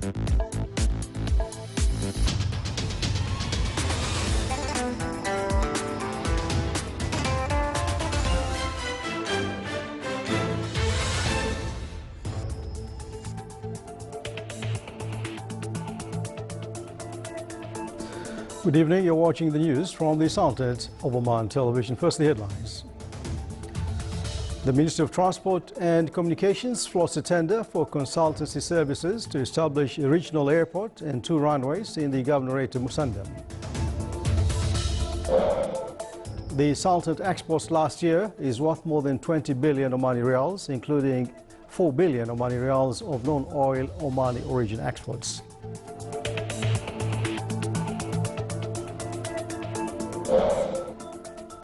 Good evening. You're watching the news from the Sultanate of Oman Television. First, the headlines. The Ministry of Transport and Communications floats a tender for consultancy services to establish a regional airport and 2 runways in the Governorate of Musandam. The Sultanate exports last year is worth more than 20 billion Omani Riyals, including 4 billion Omani Riyals of non-oil Omani origin exports.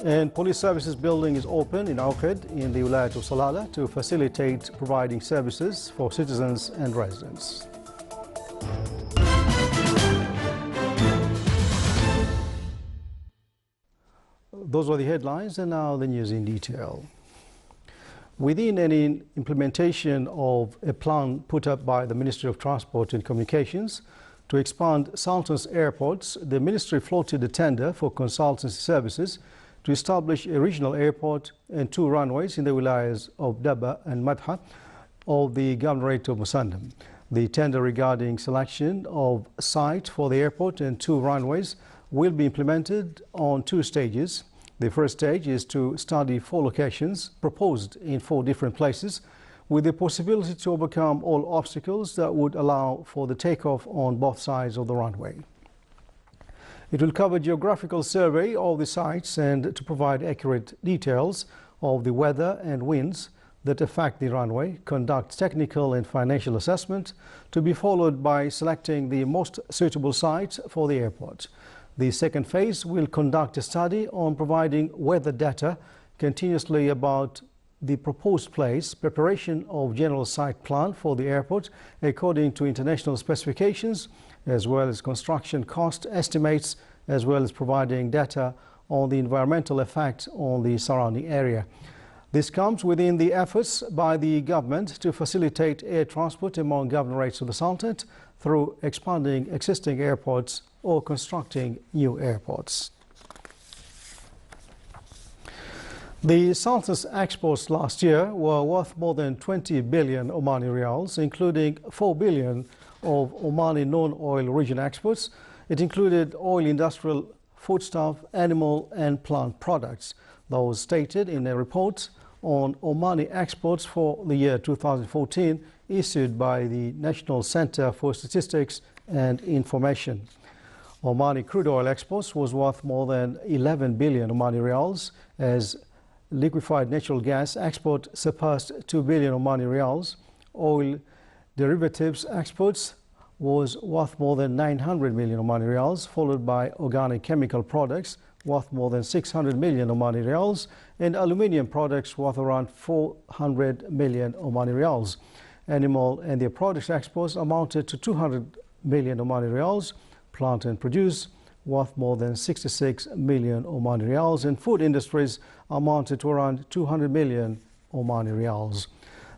And police services building is open in Awqad in the Wilayat of Salalah to facilitate providing services for citizens and residents. Those were the headlines, and now the news in detail. Within an implementation of a plan put up by the Ministry of Transport and Communications to expand Sultan's airports, the ministry floated a tender for consultancy services to establish a regional airport and 2 runways in the wilayas of Daba and Madha of the Governorate of Musandam. The tender regarding selection of site for the airport and 2 runways will be implemented on 2 stages. The first stage is to study 4 locations proposed in 4 different places, with the possibility to overcome all obstacles that would allow for the takeoff on both sides of the runway. It will cover geographical survey of the sites and to provide accurate details of the weather and winds that affect the runway, conduct technical and financial assessment, to be followed by selecting the most suitable site for the airport. The second phase will conduct a study on providing weather data continuously about the proposed place, preparation of general site plan for the airport according to international specifications, as well as construction cost estimates, as well as providing data on the environmental effect on the surrounding area. This comes within the efforts by the government to facilitate air transport among governorates of the Sultanate through expanding existing airports or constructing new airports. The Sultanate's exports last year were worth more than 20 billion Omani Riyals, including 4 billion of Omani non-oil origin exports. It included oil, industrial, foodstuff, animal and plant products. That was stated in a report on Omani exports for the year 2014 issued by the National Center for Statistics and Information. Omani crude oil exports was worth more than 11 billion Omani Riyals, as liquefied natural gas export surpassed 2 billion Omani Riyals. Oil derivatives exports was worth more than 900 million Omani Riyals, followed by organic chemical products worth more than 600 million Omani Riyals, and aluminium products worth around 400 million Omani Riyals. Animal and their products exports amounted to 200 million Omani Riyals. Plant and produce worth more than 66 million Omani Riyals, and food industries amounted to around 200 million Omani Riyals.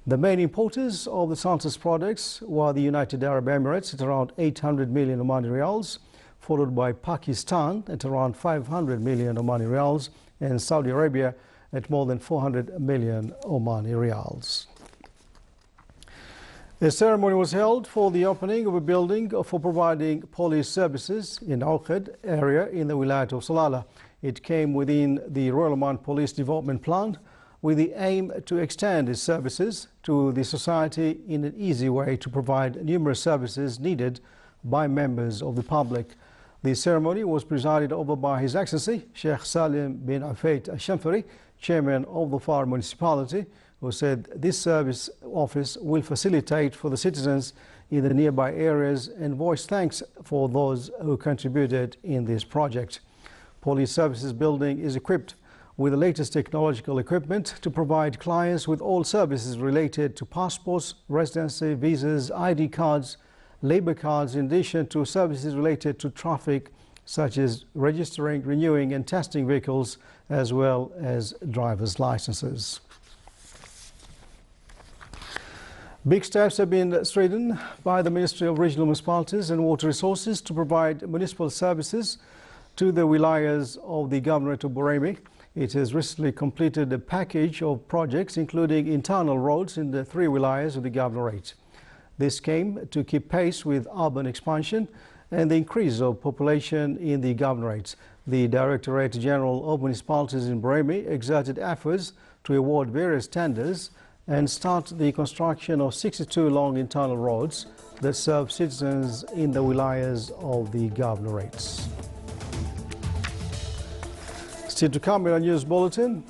The main importers of the Sultanate's products were the United Arab Emirates at around 800 million Omani Riyals, followed by Pakistan at around 500 million Omani Riyals, and Saudi Arabia at more than 400 million Omani Riyals. A ceremony was held for the opening of a building for providing police services in Awqad area in the Wilayat of Salalah. It came within the Royal Oman Police Development Plan with the aim to extend its services to the society in an easy way to provide numerous services needed by members of the public. The ceremony was presided over by His Excellency Sheikh Salim bin Afait Al-Shamfari, Chairman of the Far Municipality, who said this service office will facilitate for the citizens in the nearby areas and voice thanks for those who contributed in this project. Police Services Building is equipped with the latest technological equipment to provide clients with all services related to passports, residency, visas, ID cards, labor cards, in addition to services related to traffic such as registering, renewing and testing vehicles, as well as driver's licenses. Big steps have been taken by the Ministry of Regional Municipalities and Water Resources to provide municipal services to the wilayas of the Governorate of Boremi. It has recently completed a package of projects including internal roads in the 3 wilayas of the Governorate. This came to keep pace with urban expansion and the increase of population in the Governorate. The Directorate General of Municipalities in Boremi exerted efforts to award various tenders and start the construction of 62 long internal roads that serve citizens in the wilayas of the Governorates. Still to come in our news bulletin,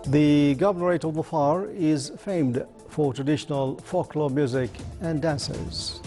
the Governorate of Dhofar is famed for traditional folklore music and dances.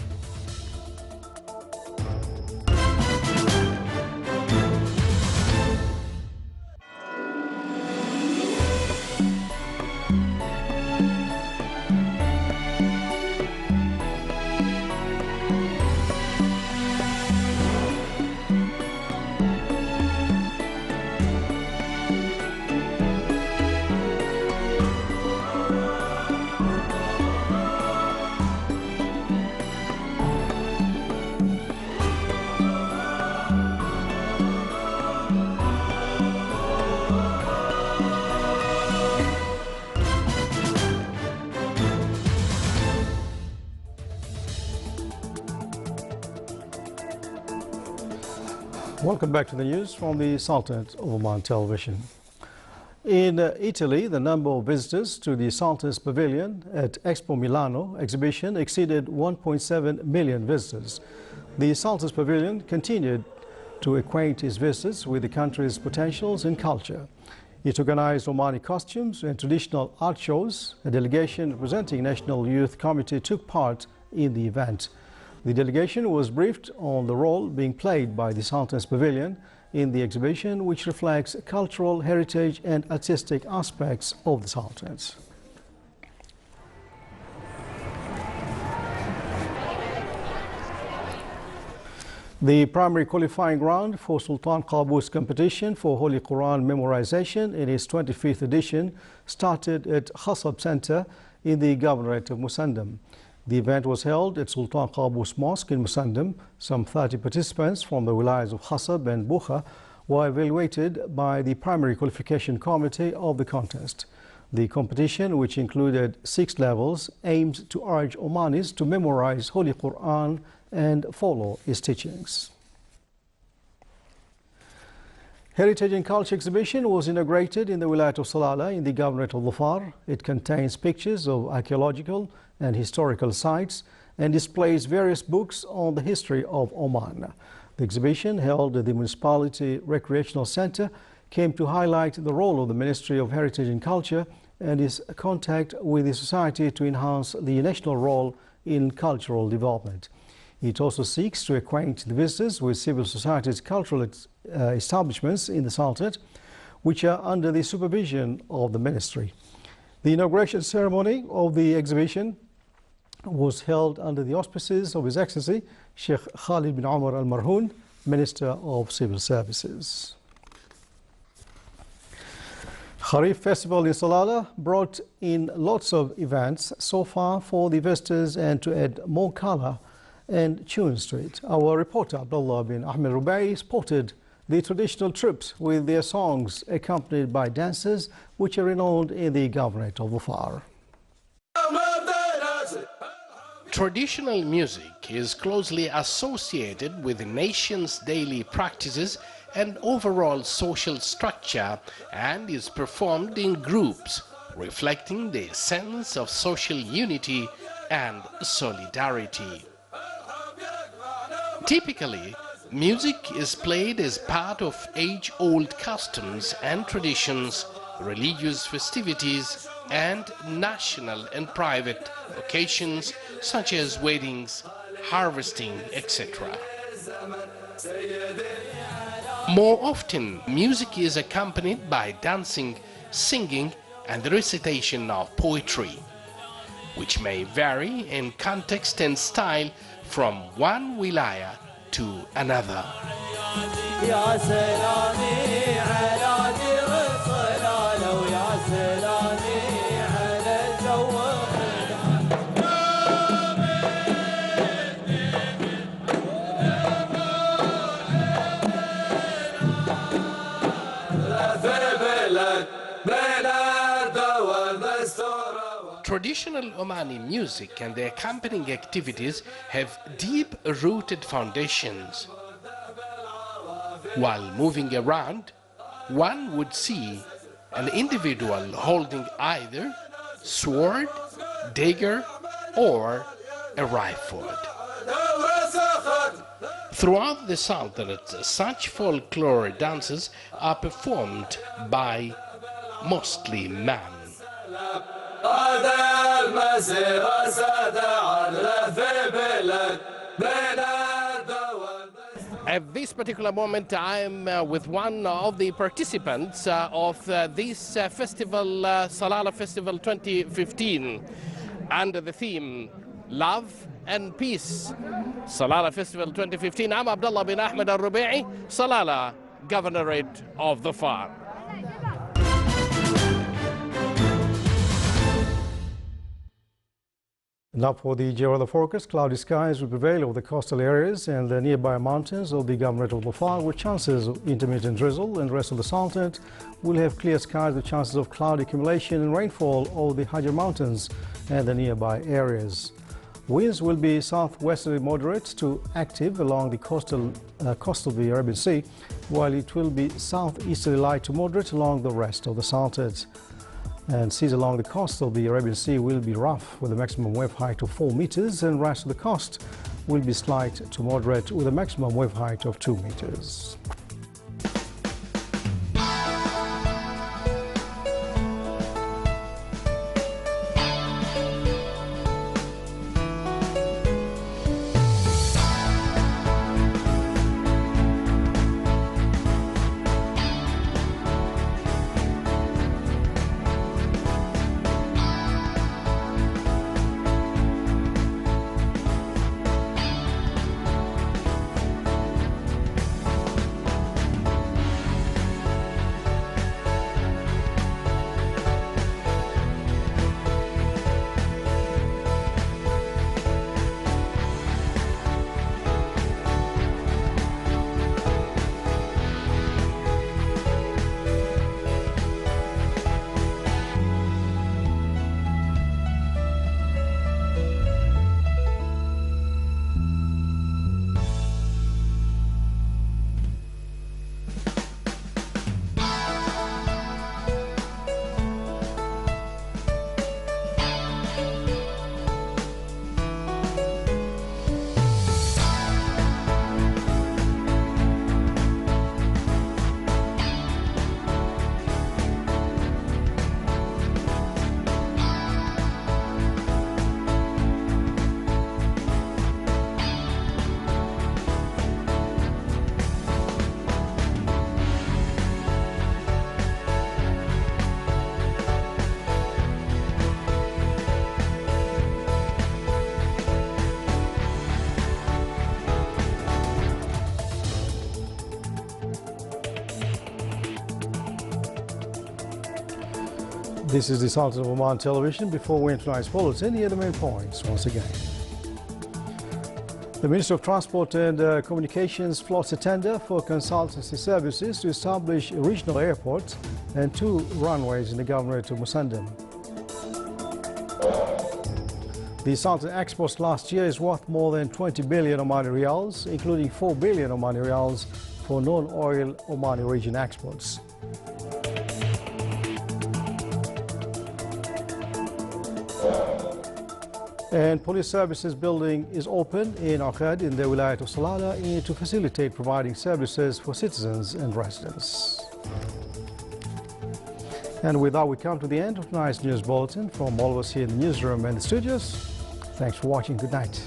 Welcome back to the news from the Sultanate of Oman Television. In Italy, the number of visitors to the Sultan's Pavilion at Expo Milano exhibition exceeded 1.7 million visitors. The Sultan's Pavilion continued to acquaint its visitors with the country's potentials and culture. It organized Omani costumes and traditional art shows. A delegation representing National Youth Committee took part in the event. The delegation was briefed on the role being played by the Sultan's Pavilion in the exhibition, which reflects cultural heritage and artistic aspects of the Sultanate. The primary qualifying round for Sultan Qaboos competition for Holy Quran memorization in its 25th edition started at Khasab Center in the Governorate of Musandam. The event was held at Sultan Qaboos Mosque in Musandam. Some 30 participants from the wilayas of Khasab and Bukha were evaluated by the primary qualification committee of the contest. The competition, which included 6 levels, aimed to urge Omanis to memorize Holy Quran and follow its teachings. Heritage and Culture exhibition was inaugurated in the Wilayat of Salalah in the Governorate of Dhofar. It contains pictures of archaeological and historical sites and displays various books on the history of Oman. The exhibition, held at the Municipality Recreational Center, came to highlight the role of the Ministry of Heritage and Culture and its contact with the society to enhance the national role in cultural development. It also seeks to acquaint the visitors with civil society's cultural establishments in the Sultanate, which are under the supervision of the ministry. The inauguration ceremony of the exhibition was held under the auspices of His Excellency Sheikh Khalid bin Omar Al Marhoon, Minister of Civil Services. Kharif Festival in Salalah brought in lots of events so far for the visitors and to add more color and tunes to it. Our reporter Abdullah bin Ahmed Rubai spotted the traditional troops with their songs accompanied by dances which are renowned in the Governorate of Dhofar. Traditional music is closely associated with the nation's daily practices and overall social structure and is performed in groups, reflecting the sense of social unity and solidarity. Typically, music is played as part of age-old customs and traditions, religious festivities, and national and private occasions such as weddings, harvesting, etc. More often, music is accompanied by dancing, singing, and the recitation of poetry, which may vary in context and style from one wilaya to another. Traditional Omani music and the accompanying activities have deep-rooted foundations. While moving around, one would see an individual holding either sword, dagger, or a rifle. Throughout the Sultanate, such folklore dances are performed by mostly men. At this particular moment, I am with one of the participants of this festival, Salalah Festival 2015, under the theme Love and Peace. Salalah Festival 2015. I'm Abdullah bin Ahmed al-Rubi'i, Salalah, Governorate of the Far. Now for the weather forecast, cloudy skies will prevail over the coastal areas and the nearby mountains of the Governorate of Dhofar, with chances of intermittent drizzle, and the rest of the Sultanate will have clear skies with chances of cloud accumulation and rainfall over the Hajar Mountains and the nearby areas. Winds will be southwesterly moderate to active along the coast of the Arabian Sea, while it will be southeasterly light to moderate along the rest of the Sultanate. And seas along the coast of the Arabian Sea will be rough with a maximum wave height of 4 meters, and the rest of the coast will be slight to moderate with a maximum wave height of 2 meters. This is the Sultan of Oman Television. Before we enter tonight's bulletin, here are the main points once again. The Minister of Transport and Communications floats a tender for consultancy services to establish a regional airport and 2 runways in the Governorate of Musandam. The Sultan exports last year is worth more than 20 billion Omani Riyals, including 4 billion Omani Riyals for non-oil Omani region exports. And police services building is open in Akhad in the Wilayat of Salalah to facilitate providing services for citizens and residents. And with that, we come to the end of tonight's news bulletin. From all of us here in the newsroom and the studios, thanks for watching. Good night.